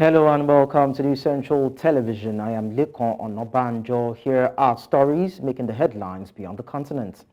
Hello and welcome to the Central Television. I am Lekan on Onabanjo. Here are stories making the headlines beyond the continent.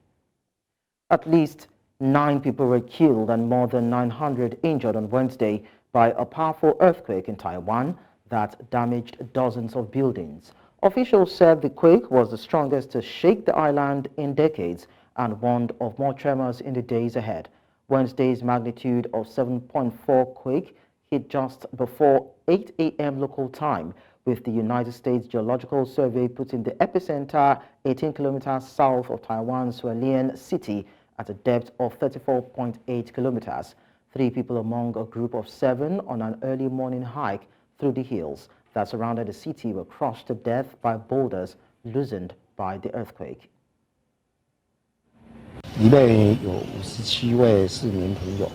At least 9 people were killed and more than 900 injured on Wednesday by a powerful earthquake in Taiwan that damaged dozens of buildings. Officials said the quake was the strongest to shake the island in decades and warned of more tremors in the days ahead. Wednesday's magnitude of 7.4 quake hit just before 8 a.m. local time, with the United States Geological Survey putting the epicenter 18 kilometers south of Taiwan's Hualien city at a depth of 34.8 kilometers. 3 people among a group of 7 on an early morning hike through the hills that surrounded the city were crushed to death by boulders loosened by the earthquake. 里面有57位市民朋友，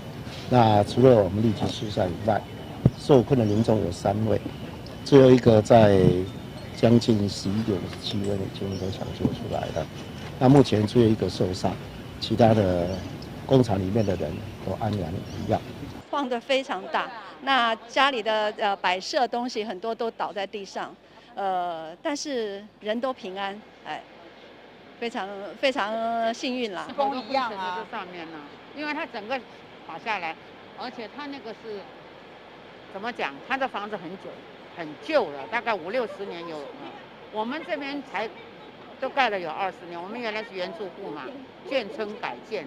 那除了我们立即疏散以外，受困的民众有3位，最后一个在将近11点57分已经都抢救出来了。那目前只有一个受伤，其他的工厂里面的人都安然无恙。晃得非常大，那家里的摆设东西很多都倒在地上，但是人都平安，非常幸运啦。风一样啊，这上面呢，因为它整个垮下来，而且它那个是怎么讲？它的房子很旧了，大概50-60年有了。我们这边才都盖了有20年，我们原来是原住户嘛，眷村改建。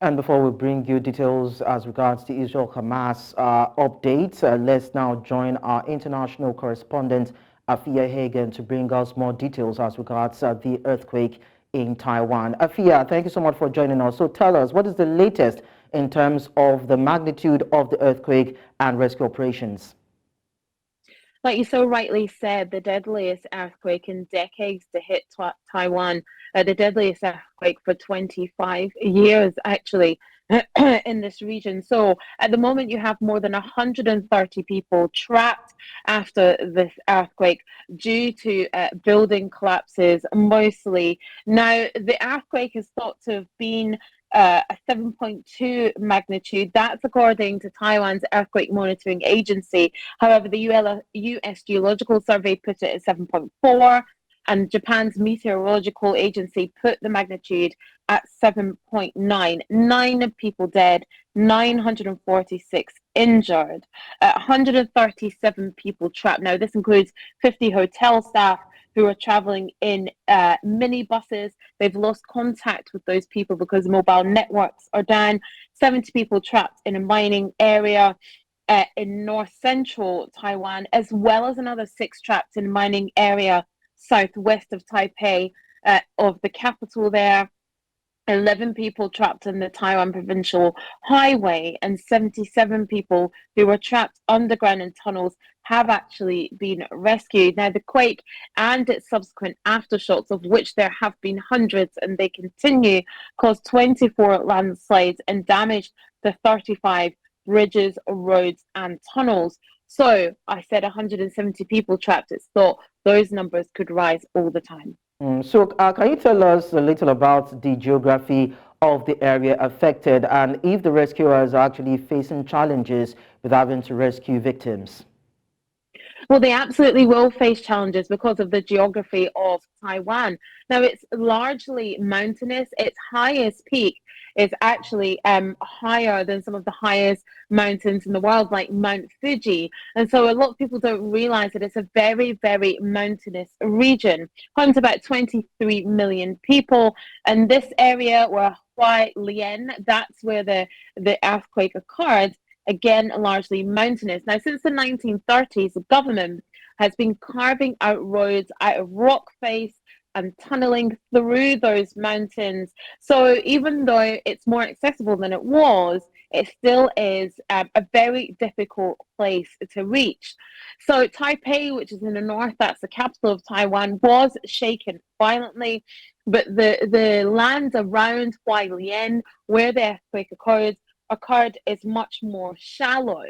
And before we bring you details as regards the Israel-Hamas updates, let's now join our international correspondent, Afua Hagan, to bring us more details as regards the earthquake in Taiwan. Afua, thank you so much for joining us. So tell us, what is the latest in terms of the magnitude of the earthquake and rescue operations? Like you so rightly said, the deadliest earthquake in decades to hit Taiwan, the deadliest earthquake for 25 years, actually, in this region. So at the moment, you have more than 130 people trapped after this earthquake due to building collapses, mostly. Now, the earthquake is thought to have been a 7.2 magnitude. That's according to Taiwan's earthquake monitoring agency. However, the US Geological Survey put it at 7.4, and Japan's meteorological agency put the magnitude at 7.9. 9 people dead, 946 injured, 137 people trapped. Now, this includes 50 hotel staff who are traveling in minibuses. They've lost contact with those people because mobile networks are down. 70 people trapped in a mining area in north-central Taiwan, as well as another 6 trapped in a mining area southwest of Taipei, of the capital there. 11 people trapped in the Taiwan Provincial Highway, and 77 people who were trapped underground in tunnels have actually been rescued. Now, the quake and its subsequent aftershocks, of which there have been hundreds and they continue, caused 24 landslides and damaged the 35 bridges, roads, and tunnels. So I said 170 people trapped. It's thought those numbers could rise all the time. So can you tell us a little about the geography of the area affected and if the rescuers are actually facing challenges with having to rescue victims? Well, they absolutely will face challenges because of the geography of Taiwan. Now, it's largely mountainous. Its highest peak is actually higher than some of the highest mountains in the world, like Mount Fuji. And so a lot of people don't realize that it's a very, very mountainous region. Home to about 23 million people. And this area where Hualien, that's where the earthquake occurred, again, largely mountainous. Now, since the 1930s, the government has been carving out roads out of rock face and tunneling through those mountains. So even though it's more accessible than it was, it still is a very difficult place to reach. So Taipei, which is in the north, that's the capital of Taiwan, was shaken violently, but the land around Hualien, where the earthquake occurred is much more shallow,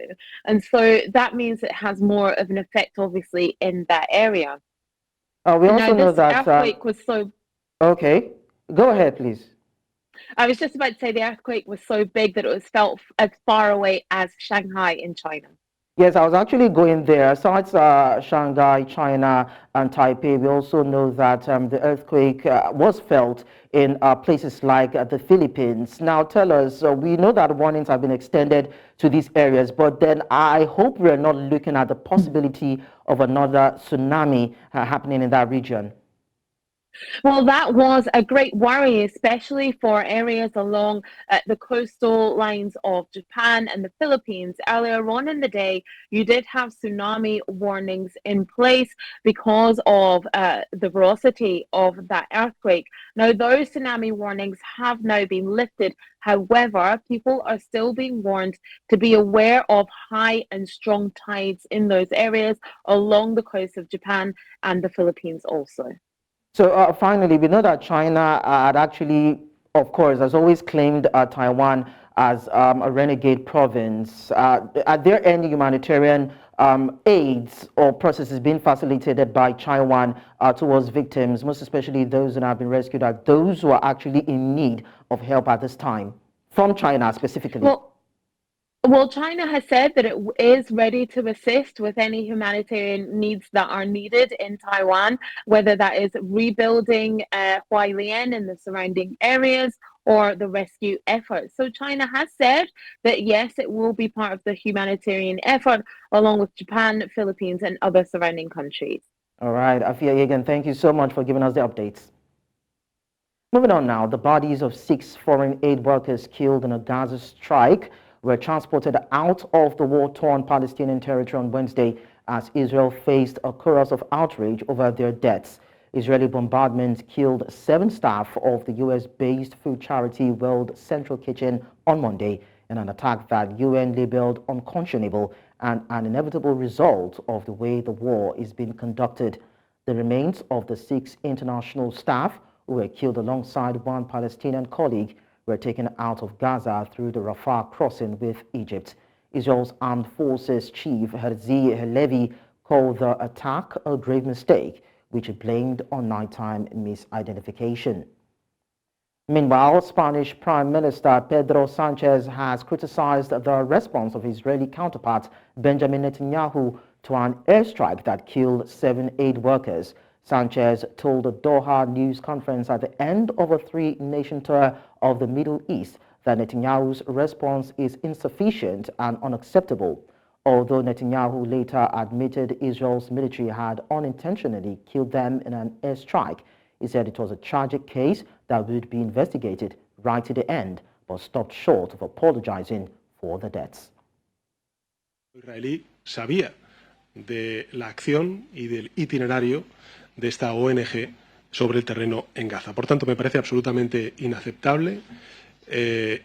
and so that means it has more of an effect, obviously, in that area. We also know that earthquake was so. Okay, go ahead, please. I was just about to say the earthquake was so big that it was felt as far away as Shanghai in China. Yes, I was actually going there. Besides Shanghai, China, and Taipei, we also know that the earthquake was felt in places like the Philippines. Now, tell us, we know that warnings have been extended to these areas, but then I hope we're not looking at the possibility of another tsunami happening in that region. Well, that was a great worry, especially for areas along the coastal lines of Japan and the Philippines. Earlier on in the day, you did have tsunami warnings in place because of the velocity of that earthquake. Now, those tsunami warnings have now been lifted. However, people are still being warned to be aware of high and strong tides in those areas along the coast of Japan and the Philippines also. So finally, we know that China had actually, of course, has always claimed Taiwan as a renegade province. Are there any humanitarian aids or processes being facilitated by Taiwan towards victims, most especially those that have been rescued, are those who are actually in need of help at this time, from China specifically? Well, China has said that it is ready to assist with any humanitarian needs that are needed in Taiwan, whether that is rebuilding Hualien and the surrounding areas or the rescue effort. So China has said that yes, it will be part of the humanitarian effort along with Japan, Philippines, and other surrounding countries. All right, Afua, Hagan, thank you so much for giving us the updates. Moving on now, the bodies of 6 foreign aid workers killed in a Gaza strike were transported out of the war-torn Palestinian territory on Wednesday as Israel faced a chorus of outrage over their deaths. Israeli bombardment killed 7 staff of the U.S.-based food charity World Central Kitchen on Monday in an attack that UN labeled unconscionable and an inevitable result of the way the war is being conducted. The remains of the 6 international staff who were killed alongside one Palestinian colleague were taken out of Gaza through the Rafah crossing with Egypt. Israel's armed forces chief Herzi Halevi called the attack a grave mistake, which he blamed on nighttime misidentification. Meanwhile, Spanish Prime Minister Pedro Sanchez has criticized the response of Israeli counterpart Benjamin Netanyahu to an airstrike that killed 7 aid workers. Sanchez told the Doha news conference at the end of a 3-nation tour of the Middle East that Netanyahu's response is insufficient and unacceptable. Although Netanyahu later admitted Israel's military had unintentionally killed them in an airstrike, he said it was a tragic case that would be investigated right to the end, but stopped short of apologizing for the deaths. Israelí sabía de la acción y del itinerario de esta ONG sobre el terreno en Gaza. Por tanto, me parece absolutamente inaceptable,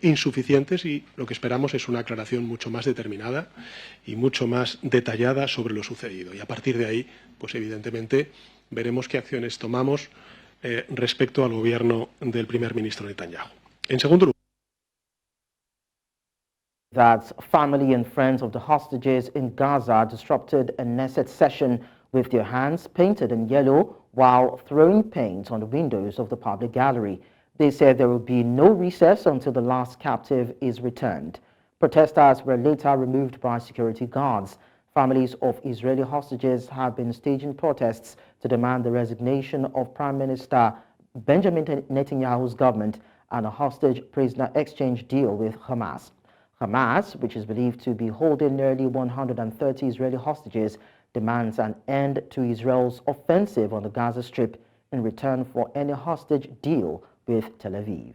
insuficientes, y lo que esperamos es una aclaración mucho más determinada y mucho más detallada sobre lo sucedido. Y a partir de ahí, pues evidentemente, veremos qué acciones tomamos respecto al gobierno del primer ministro Netanyahu. En segundo lugar, that family and friends of the hostages in Gaza disrupted a Knesset session with their hands painted in yellow while throwing paint on the windows of the public gallery. They said there will be no recess until the last captive is returned. Protesters were later removed by security guards. Families of Israeli hostages have been staging protests to demand the resignation of Prime Minister Benjamin Netanyahu's government and a hostage prisoner exchange deal with Hamas. Hamas, which is believed to be holding nearly 130 Israeli hostages, demands an end to Israel's offensive on the Gaza Strip in return for any hostage deal with Tel Aviv.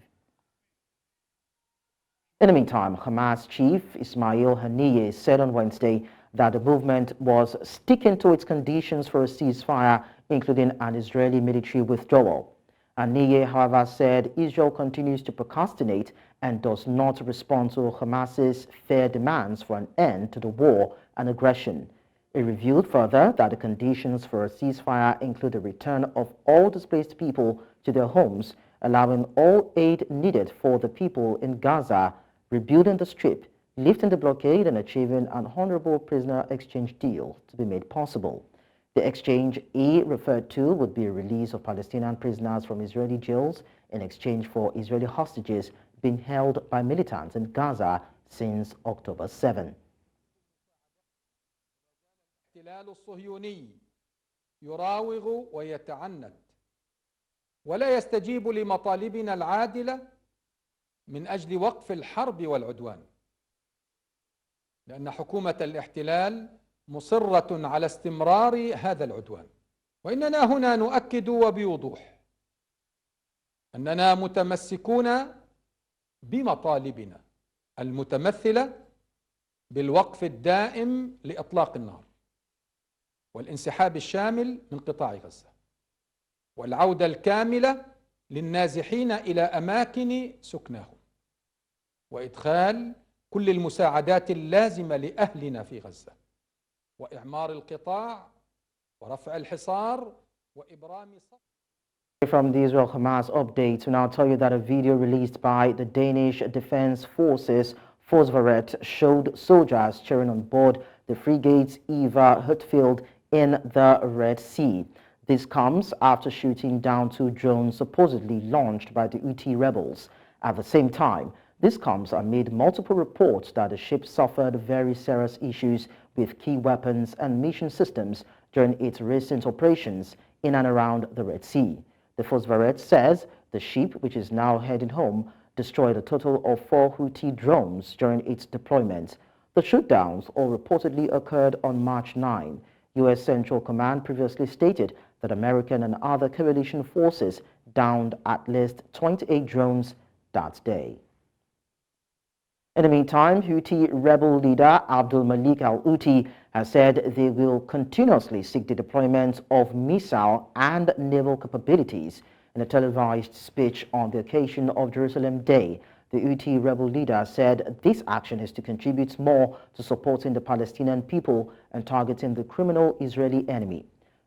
In the meantime, Hamas chief Ismail Haniyeh said on Wednesday that the movement was sticking to its conditions for a ceasefire, including an Israeli military withdrawal. Haniyeh, however, said Israel continues to procrastinate and does not respond to Hamas's fair demands for an end to the war and aggression. It revealed further that the conditions for a ceasefire include the return of all displaced people to their homes, allowing all aid needed for the people in Gaza, rebuilding the Strip, lifting the blockade, and achieving an honorable prisoner exchange deal to be made possible. The exchange he referred to would be a release of Palestinian prisoners from Israeli jails in exchange for Israeli hostages being held by militants in Gaza since October 7. الاحتلال الصهيوني يراوغ ويتعنت ولا يستجيب لمطالبنا العادلة من أجل وقف الحرب والعدوان، لأن حكومة الاحتلال مصرة على استمرار هذا العدوان. وإننا هنا نؤكد وبوضوح أننا متمسكون بمطالبنا المتمثلة بالوقف الدائم لإطلاق النار والانسحاب الشامل من قطاع غزة والعودة الكاملة للنازحين إلى أماكن سكناهم وإدخال كل المساعدات اللازمة لأهلنا في غزة وإعمار القطاع ورفع الحصار وإبرام From the Israel-Hamas update, to now tell you that a video released by the Danish Defense Forces Forsvaret showed soldiers cheering on board the frigates Eva Hutfield in the Red Sea. This comes after shooting down 2 drones supposedly launched by the Houthi rebels. At the same time, this comes amid multiple reports that the ship suffered very serious issues with key weapons and mission systems during its recent operations in and around the Red Sea. The Forsvaret says the ship, which is now heading home, destroyed a total of 4 Houthi drones during its deployment. The shootdowns all reportedly occurred on March 9. U.S. Central Command previously stated that American and other coalition forces downed at least 28 drones that day. In the meantime, Houthi rebel leader Abdul Malik al-Houthi has said they will continuously seek the deployment of missile and naval capabilities. In a televised speech on the occasion of Jerusalem Day, the Houthi rebel leader said this action is to contribute more to supporting the Palestinian people and targeting the criminal Israeli enemy.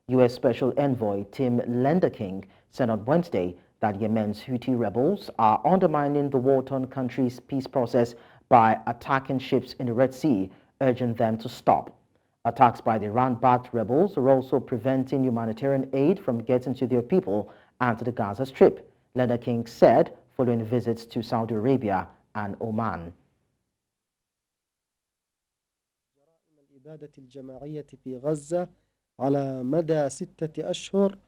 U.S. Special Envoy Tim Lenderking said on Wednesday that Yemen's Houthi rebels are undermining the war-torn country's peace process by attacking ships in the Red Sea, urging them to stop. Attacks by the Iran-backed rebels are also preventing humanitarian aid from getting to their people and to the Gaza Strip, Lenderking said following visits to Saudi Arabia and Oman. الإبادة الجماعية في غزة على مدى 6 أشهر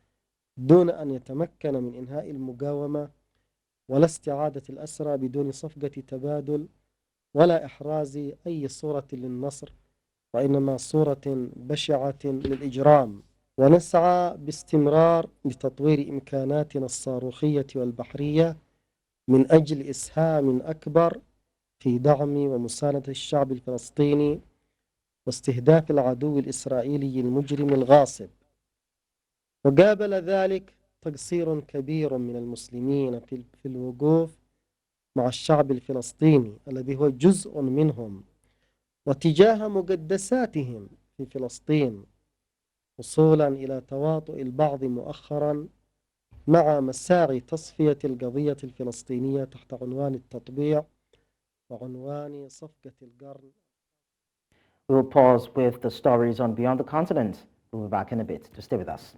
دون أن يتمكن من إنهاء المقاومة ولا استعادة الأسرى بدون صفقة تبادل ولا إحراز أي صورة للنصر وإنما صورة بشعة للإجرام. ونسعى باستمرار لتطوير إمكاناتنا الصاروخية والبحرية من أجل إسهام أكبر في دعم ومساندة الشعب الفلسطيني واستهداف العدو الإسرائيلي المجرم الغاصب. وقابل ذلك تقصير كبير من المسلمين في الوقوف مع الشعب الفلسطيني الذي هو جزء منهم وتجاه مقدساتهم في فلسطين، وصولا إلى تواطؤ البعض مؤخرا مع مساعي تصفية القضية الفلسطينية تحت عنوان التطبيع وعنوان صفقة القرن. We'll pause with the stories on Beyond the Continent. We'll be back in a bit. To stay with us.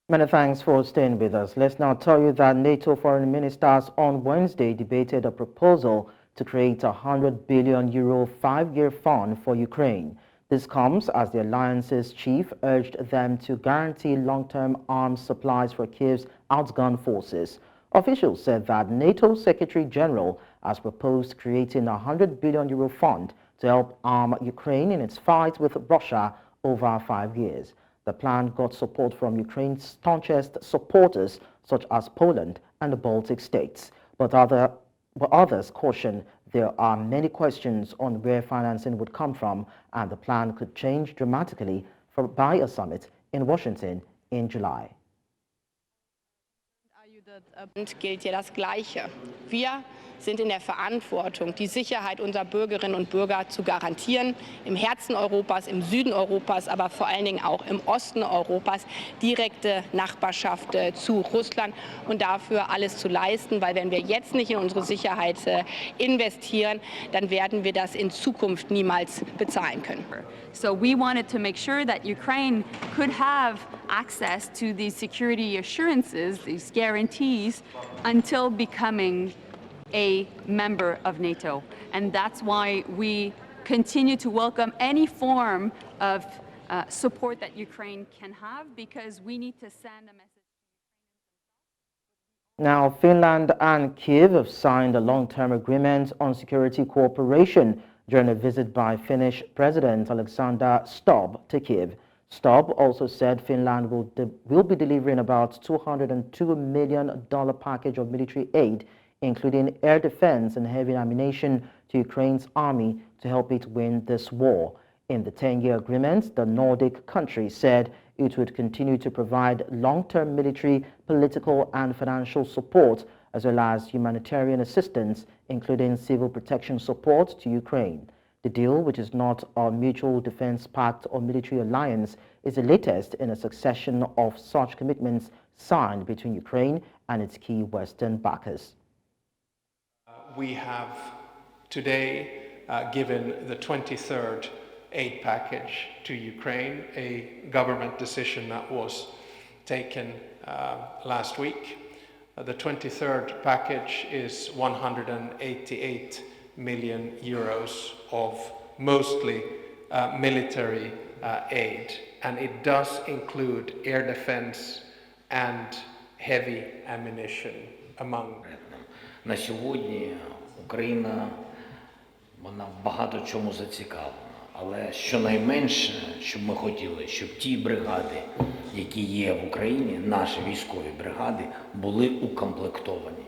Many thanks for staying with us. Let's now tell you that NATO foreign ministers on Wednesday debated a proposal to create a €100 billion 5-year fund for Ukraine. This comes as the alliance's chief urged them to guarantee long-term arms supplies for Kiev's outgunned forces. Officials said that NATO Secretary General has proposed creating a €100 billion fund to help arm Ukraine in its fight with Russia over 5 years. The plan got support from Ukraine's staunchest supporters, such as Poland and the Baltic states. But others caution there are many questions on where financing would come from, and the plan could change dramatically by a summit in Washington in July. Are you Gilt hier das Gleiche. Wir sind in der Verantwortung, die Sicherheit unserer Bürgerinnen und Bürger zu garantieren, im Herzen Europas, im Süden Europas, aber vor allen Dingen auch im Osten Europas, direkte Nachbarschaft zu Russland und dafür alles zu leisten, weil wenn wir jetzt nicht in unsere Sicherheit investieren, dann werden wir das in Zukunft niemals bezahlen können. So we wanted to make sure that Ukraine could have access to these security assurances, these guarantees, until becoming a member of NATO. And that's why we continue to welcome any form of support that Ukraine can have, because we need to send a message. Now, Finland and Kyiv have signed a long-term agreement on security cooperation during a visit by Finnish President Alexander Stubb to Kyiv. Stubb also said Finland will be delivering about $202 million package of military aid, including air defense and heavy ammunition, to Ukraine's army to help it win this war. In the 10-year agreement, the Nordic country said it would continue to provide long-term military, political and financial support, as well as humanitarian assistance, including civil protection support to Ukraine. The deal, which is not a mutual defense pact or military alliance, is the latest in a succession of such commitments signed between Ukraine and its key Western backers. We have today given the 23rd aid package to Ukraine, a government decision that was taken last week. The 23rd package is 188 million euros of mostly military aid, and it does include air defense and heavy ammunition among. На сьогодні Україна, вона багато чому зацікавлена, але щонайменше, що ми хотіли, щоб ті бригади, які є в Україні, наші військові бригади, були укомплектовані.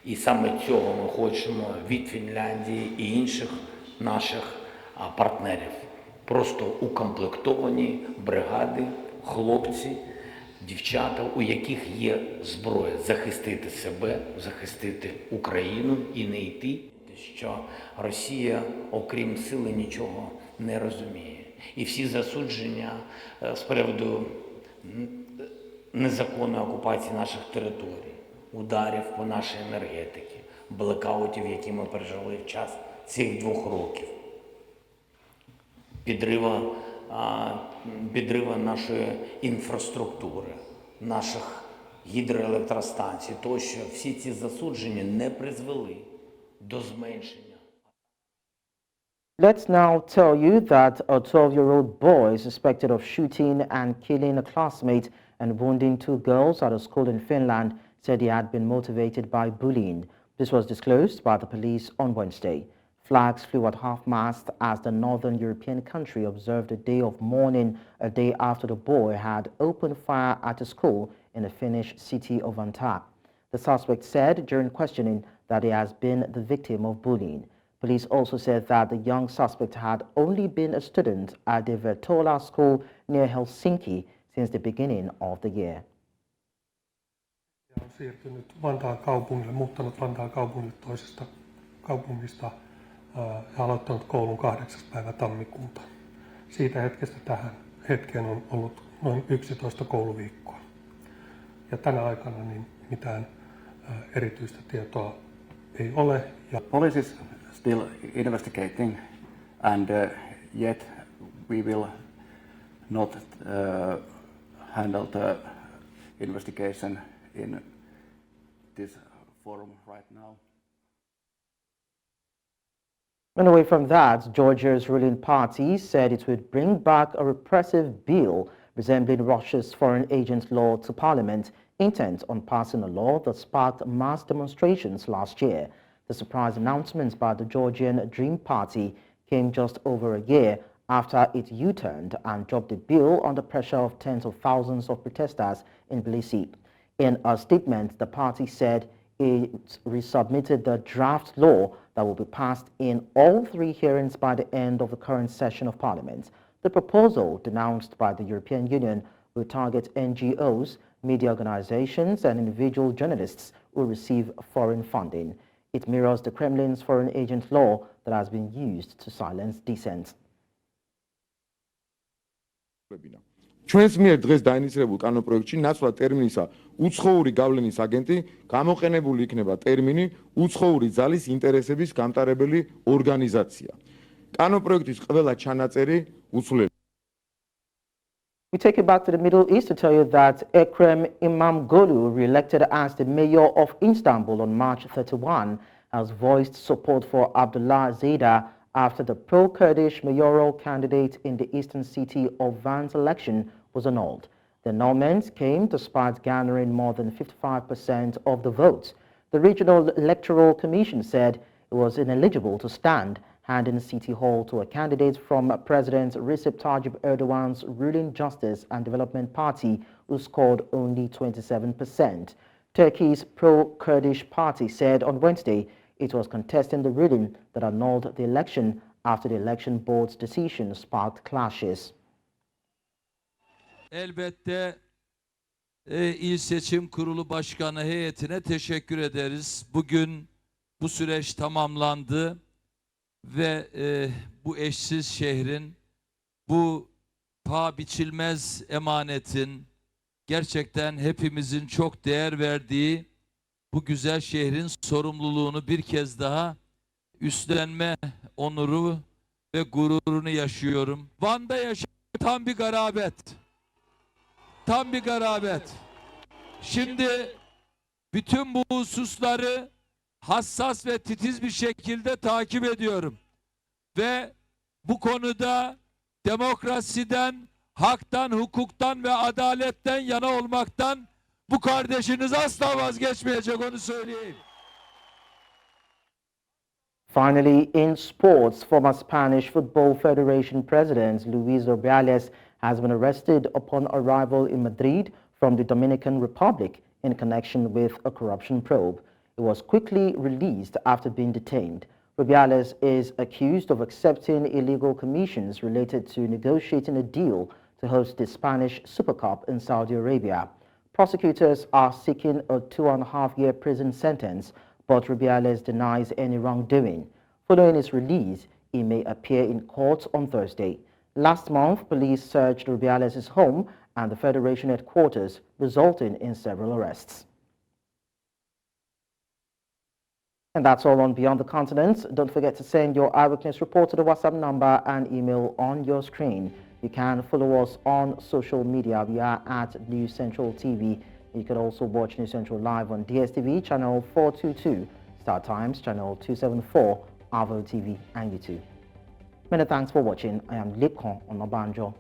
І саме цього ми хочемо від Фінляндії і інших наших партнерів. Просто укомплектовані бригади, хлопці, дівчата, у яких є зброя захистити себе, захистити Україну і не йти, що Росія, окрім сили, нічого не розуміє. І всі засудження з приводу незаконної окупації наших територій, ударів по нашій енергетиці, блекаутів, які ми пережили в час цих 2 років, підрива нашої інфраструктури, наших гідроелектростанцій, тощо всі ці засудження не призвели до зменшення. Let's now tell you that a 12-year-old boy suspected of shooting and killing a classmate and wounding 2 girls at a school in Finland said he had been motivated by bullying. This was disclosed by the police on Wednesday. Flags flew at half-mast as the northern European country observed a day of mourning a day after the boy had opened fire at a school in the Finnish city of Vantaa. The suspect said during questioning that he has been the victim of bullying. Police also said that the young suspect had only been a student at the Vertola school near Helsinki since the beginning of the year. On siirtynyt Vantaan kaupungille, muuttanut Vantaan kaupungille toisesta kaupungista ja aloittanut koulun 8. päivä tammikuuta. Siitä hetkestä tähän hetkeen on ollut noin 11 kouluviikkoa. Ja tänä aikana niin mitään erityistä tietoa ei ole. Police is still investigating, and yet we will not handle the investigation in this forum right now. And away from that, Georgia's ruling party said it would bring back a repressive bill resembling Russia's foreign agent law to parliament, intent on passing a law that sparked mass demonstrations last year. The surprise announcement by the Georgian Dream Party came just over a year after it U-turned and dropped the bill under pressure of tens of thousands of protesters in Tbilisi. In a statement, the party said it resubmitted the draft law that will be passed in all 3 hearings by the end of the current session of Parliament. The proposal, denounced by the European Union, will target NGOs, media organizations, and individual journalists who receive foreign funding. It mirrors the Kremlin's foreign agent law that has been used to silence dissent. ჩვენს მიერ დღეს დაინიცირებულ კანონპროექტში ნაცვლად ტერმინისა უცხოური გავლენის აგენტი გამოყენებული იქნება ტერმინი უცხოური ძალის ინტერესების გამტარებელი ორგანიზაცია. კანონპროექტის ყველა ჩანაწერი უცვლელია. We take it back to the Middle East to tell you that Ekrem Imamoglu, re-elected as the mayor of Istanbul on March 31, has voiced support for Abdullah Zeda after the pro-Kurdish mayoral candidate in the eastern city of Van's election was annulled. The annulment came despite garnering more than 55% of the votes. The Regional Electoral Commission said it was ineligible to stand, handing City Hall to a candidate from President Recep Tayyip Erdogan's ruling Justice and Development Party, who scored only 27%. Turkey's pro-Kurdish party said on Wednesday it was contesting the ruling that annulled the election after the election board's decision sparked clashes. Elbette İl Seçim Kurulu Başkanı heyetine teşekkür ederiz. Bugün bu süreç tamamlandı ve bu eşsiz şehrin, bu paha biçilmez emanetin, gerçekten hepimizin çok değer verdiği bu güzel şehrin sorumluluğunu bir kez daha üstlenme onuru ve gururunu yaşıyorum. Van'da yaşamak tam bir garabet. Tam bir garabet. Şimdi bütün bu hususları hassas ve titiz bir şekilde takip ediyorum. Ve bu konuda demokrasiden, haktan, hukuktan ve adaletten yana olmaktan bu kardeşiniz asla vazgeçmeyecek, onu söyleyeyim. Finally, in sports, former Spanish Football Federation President Luis Rubiales has been arrested upon arrival in Madrid from the Dominican Republic in connection with a corruption probe. He was quickly released after being detained. Rubiales is accused of accepting illegal commissions related to negotiating a deal to host the Spanish Super Cup in Saudi Arabia. Prosecutors are seeking a 2.5-year prison sentence, but Rubiales denies any wrongdoing. Following his release, he may appear in court on Thursday. Last month, police searched Rubiales' home and the Federation headquarters, resulting in several arrests. And that's all on Beyond the Continent. Don't forget to send your eyewitness report to the WhatsApp number and email on your screen. You can follow us on social media. We are at News Central TV. You can also watch News Central live on DSTV channel 422, Star Times channel 274, Avo TV and YouTube. Many thanks for watching. I am Lekan Onabanjo.